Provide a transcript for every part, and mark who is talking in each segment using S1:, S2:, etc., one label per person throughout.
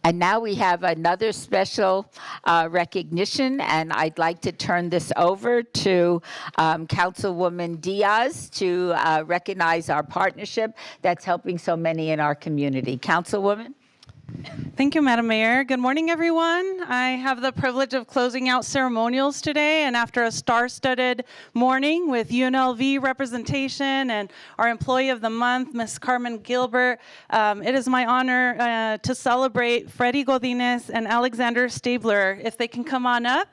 S1: And now we have another special recognition, and I'd like to turn this over to Councilwoman Diaz to recognize our partnership that's helping so many in our community. Councilwoman?
S2: Thank you, Madam Mayor. Good morning, everyone. I have the privilege of closing out ceremonials today, and after a star-studded morning with UNLV representation and our Employee of the Month, Ms. Carmen Gilbert, it is my honor to celebrate Freddy Godinez and Alexander Stabler. If they can come on up.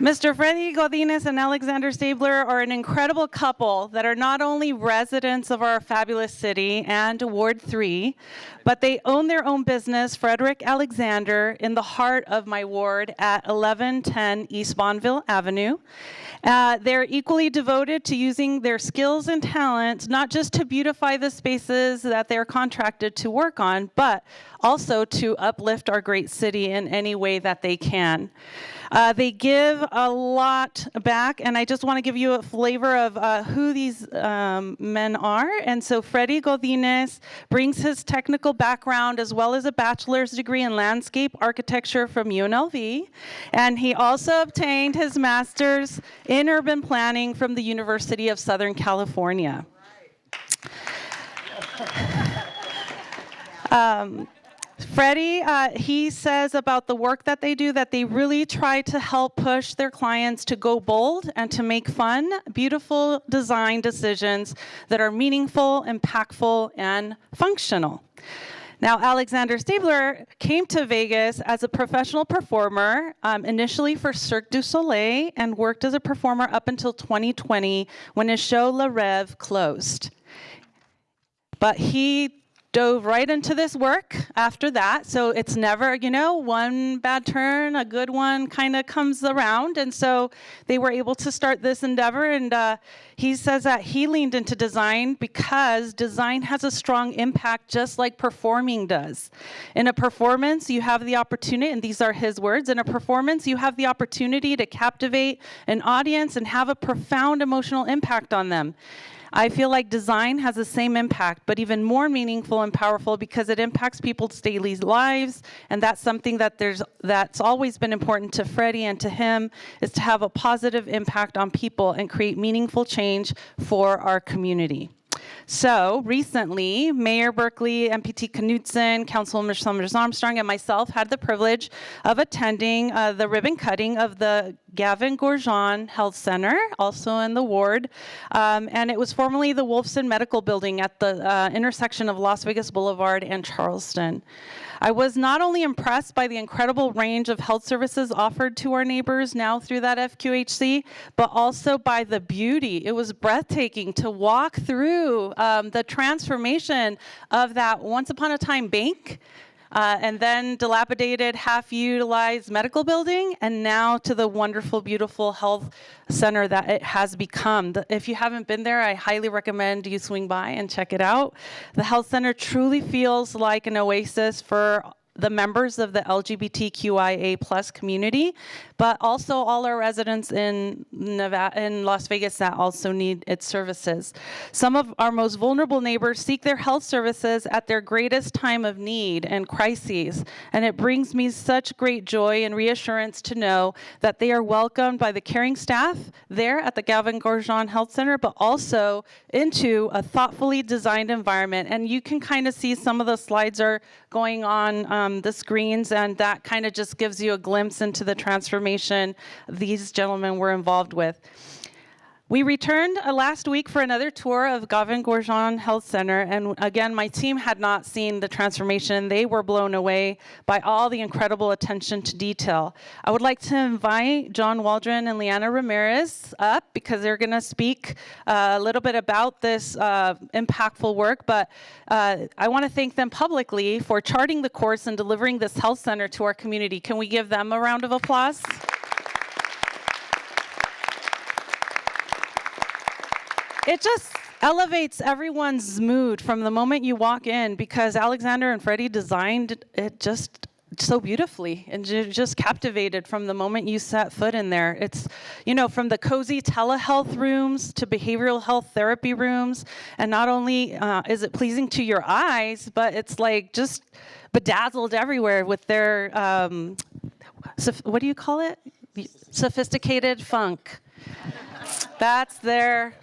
S2: Mr. Freddy Godinez and Alexander Stabler are an incredible couple that are not only residents of our fabulous city and Ward 3, but they own their own business, Fredric Alexander, in the heart of my ward at 1110 East Bonneville Avenue. They're equally devoted to using their skills and talents, not just to beautify the spaces that they're contracted to work on, but also to uplift our great city in any way that they can. They give a lot back, and I just want to give you a flavor of who these men are. And so Freddy Godinez brings his technical background as well as a bachelor's degree in landscape architecture from UNLV, and he also obtained his master's in urban planning from the University of Southern California. Freddy, he says about the work that they do that they really try to help push their clients to go bold and to make fun, beautiful design decisions that are meaningful, impactful, and functional. Now, Alexander Stabler came to Vegas as a professional performer, initially for Cirque du Soleil, and worked as a performer up until 2020 when his show Le Rêve closed. But he dove right into this work after that. So it's never, one bad turn, a good one kind of comes around. And so they were able to start this endeavor. And he says that he leaned into design because design has a strong impact just like performing does. In a performance, you have the opportunity, and these are his words, in a performance, you have the opportunity to captivate an audience and have a profound emotional impact on them. I feel like design has the same impact, but even more meaningful and powerful because it impacts people's daily lives, and that's something that's always been important to Freddy and to him, is to have a positive impact on people and create meaningful change for our community. So recently, Mayor Berkeley, MPT Knudsen, Councilwoman Summers Armstrong, and myself had the privilege of attending the ribbon cutting of the Gavin Goorjian Health Center, also in the ward, and it was formerly the Wolfson Medical Building at the intersection of Las Vegas Boulevard and Charleston. I was not only impressed by the incredible range of health services offered to our neighbors now through that FQHC, but also by the beauty. It was breathtaking to walk through the transformation of that once upon a time bank, and then dilapidated, half-utilized medical building, and now to the wonderful, beautiful health center that it has become. If you haven't been there, I highly recommend you swing by and check it out. The health center truly feels like an oasis for the members of the LGBTQIA plus community, but also all our residents in Las Vegas that also need its services. Some of our most vulnerable neighbors seek their health services at their greatest time of need and crises, and it brings me such great joy and reassurance to know that they are welcomed by the caring staff there at the Gavin Goorjian Health Center, but also into a thoughtfully designed environment. And you can kind of see some of the slides are going on the screens, and that kind of just gives you a glimpse into the transformation these gentlemen were involved with. We returned last week for another tour of Gavin Goorjian Health Center, and again, my team had not seen the transformation. They were blown away by all the incredible attention to detail. I would like to invite John Waldron and Leanna Ramirez up because they're going to speak a little bit about this impactful work, but I want to thank them publicly for charting the course and delivering this health center to our community. Can we give them a round of applause? It just elevates everyone's mood from the moment you walk in because Alexander and Freddy designed it just so beautifully, and just captivated from the moment you set foot in there. It's, you know, from the cozy telehealth rooms to behavioral health therapy rooms, and not only is it pleasing to your eyes, but it's like just bedazzled everywhere with their, what do you call it? Sophisticated funk. That's their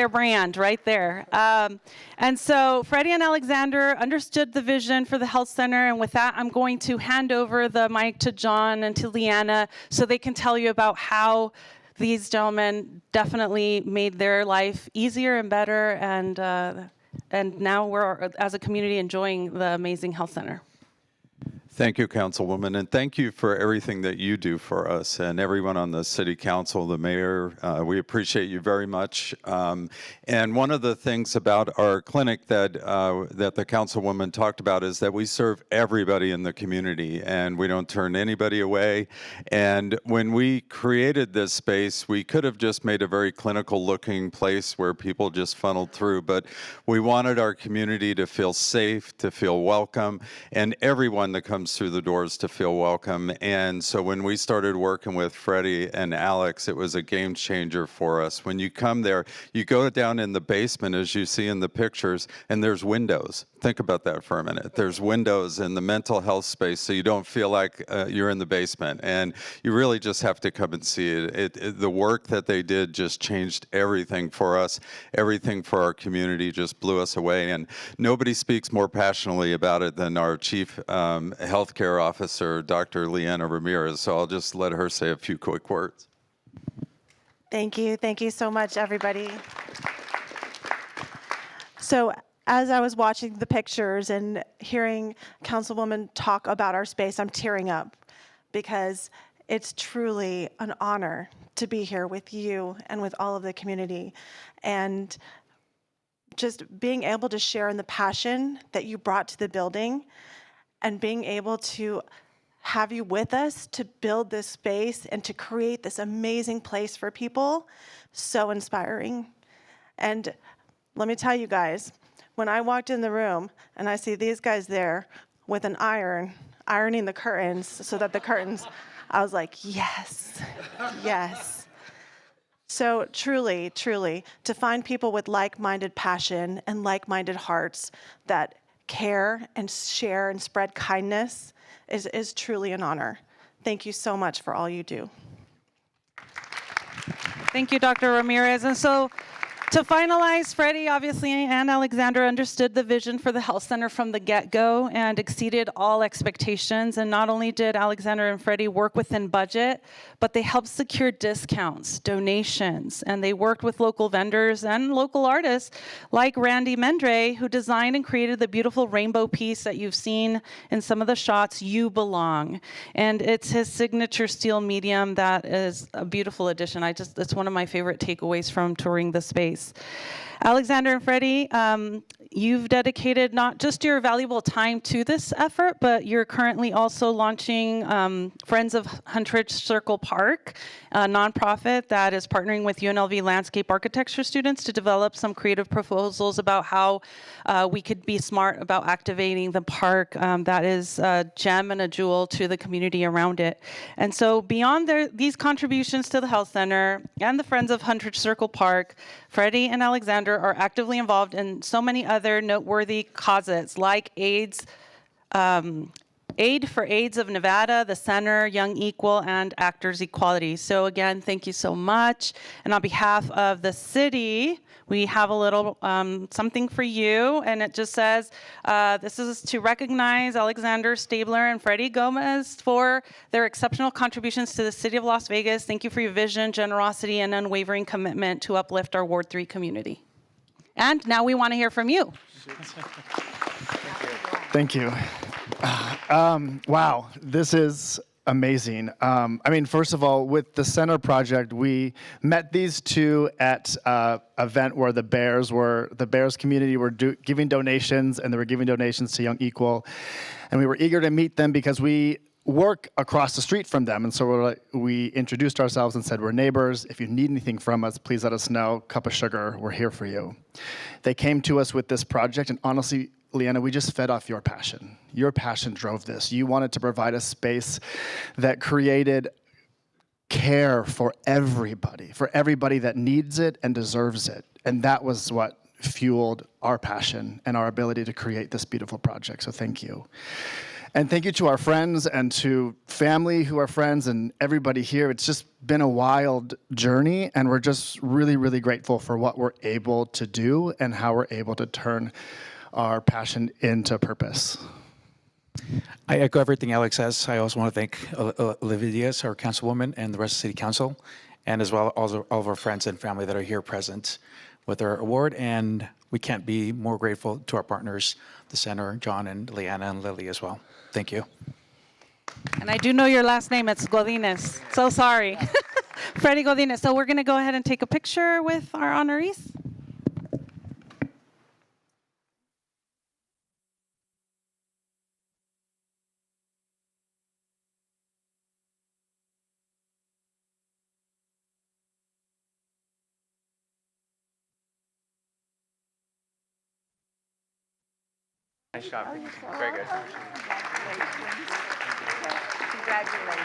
S2: brand right there. And so Freddy and Alexander understood the vision for the health center, and with that, I'm going to hand over the mic to John and to Leanna so they can tell you about how these gentlemen definitely made their life easier and better, and now we're, as a community, enjoying the amazing health center.
S3: Thank you, Councilwoman, and thank you for everything that you do for us and everyone on the City Council, the Mayor. We appreciate you very much. And one of the things about our clinic that the Councilwoman talked about is that we serve everybody in the community, and we don't turn anybody away. And when we created this space, we could have just made a very clinical-looking place where people just funneled through, but we wanted our community to feel safe, to feel welcome, and everyone that comes through the doors to feel welcome. And so when we started working with Freddy and Alex, it was a game changer for us. When you come there, you go down in the basement, as you see in the pictures, and there's windows. Think about that for a minute. There's windows in the mental health space, so you don't feel like you're in the basement. And you really just have to come and see it. The work that they did just changed everything for us. Everything for our community just blew us away. And nobody speaks more passionately about it than our Chief Healthcare Officer, Dr. Leanna Ramirez. So I'll just let her say a few quick words.
S4: Thank you. Thank you so much, everybody. So as I was watching the pictures and hearing Councilwoman talk about our space, I'm tearing up because it's truly an honor to be here with you and with all of the community. And just being able to share in the passion that you brought to the building and being able to have you with us to build this space and to create this amazing place for people, so inspiring. And let me tell you guys, when I walked in the room and I see these guys there with an iron, ironing the curtains so that the curtains, I was like, yes, yes. So truly, truly, to find people with like-minded passion and like-minded hearts that care and share and spread kindness is truly an honor. Thank you so much for all you do.
S2: Thank you, Dr. Ramirez. And so, to finalize, Freddy, obviously, and Alexander understood the vision for the health center from the get-go and exceeded all expectations. And not only did Alexander and Freddy work within budget, but they helped secure discounts, donations, and they worked with local vendors and local artists like Randy Mendre, who designed and created the beautiful rainbow piece that you've seen in some of the shots, You Belong. And it's his signature steel medium that is a beautiful addition. It's one of my favorite takeaways from touring the space. Alexander and Freddy, you've dedicated not just your valuable time to this effort, but you're currently also launching Friends of Huntridge Circle Park, a nonprofit that is partnering with UNLV landscape architecture students to develop some creative proposals about how we could be smart about activating the park that is a gem and a jewel to the community around it. And so beyond these contributions to the health center and the Friends of Huntridge Circle Park, Freddy and Alexander are actively involved in so many other noteworthy causes like AIDS, Aid for AIDS of Nevada, the Center, Young Equal, and Actors Equality. So again, thank you so much. And on behalf of the city, we have a little something for you, and it just says, this is to recognize Alexander Stabler and Freddy Gomez for their exceptional contributions to the city of Las Vegas. Thank you for your vision, generosity, and unwavering commitment to uplift our Ward 3 community. And now we want to hear from you.
S5: Thank you. Wow, this is amazing. I mean, first of all, with the center project, we met these two at an event where the Bears community were giving donations, and they were giving donations to Young Equal. And we were eager to meet them because we work across the street from them. And so we introduced ourselves and said, we're neighbors. If you need anything from us, please let us know. Cup of sugar, we're here for you. They came to us with this project, and honestly, Leanna, we just fed off your passion. Your passion drove this. You wanted to provide a space that created care for everybody that needs it and deserves it. And that was what fueled our passion and our ability to create this beautiful project. So thank you. And thank you to our friends and to family who are friends and everybody here. It's just been a wild journey, and we're just really, really grateful for what we're able to do and how we're able to turn our passion into purpose.
S6: I echo everything Alex says. I also want to thank Olivia Diaz, our councilwoman, and the rest of the City Council, and as well all of our friends and family that are here present with our award. And we can't be more grateful to our partners, the center, John and Leanna and Lily as well. Thank you.
S2: And I do know your last name. It's Godinez. So sorry. Freddy Godinez. So we're going to go ahead and take a picture with our honorees.
S6: Nice job. Very good.
S1: Congratulations.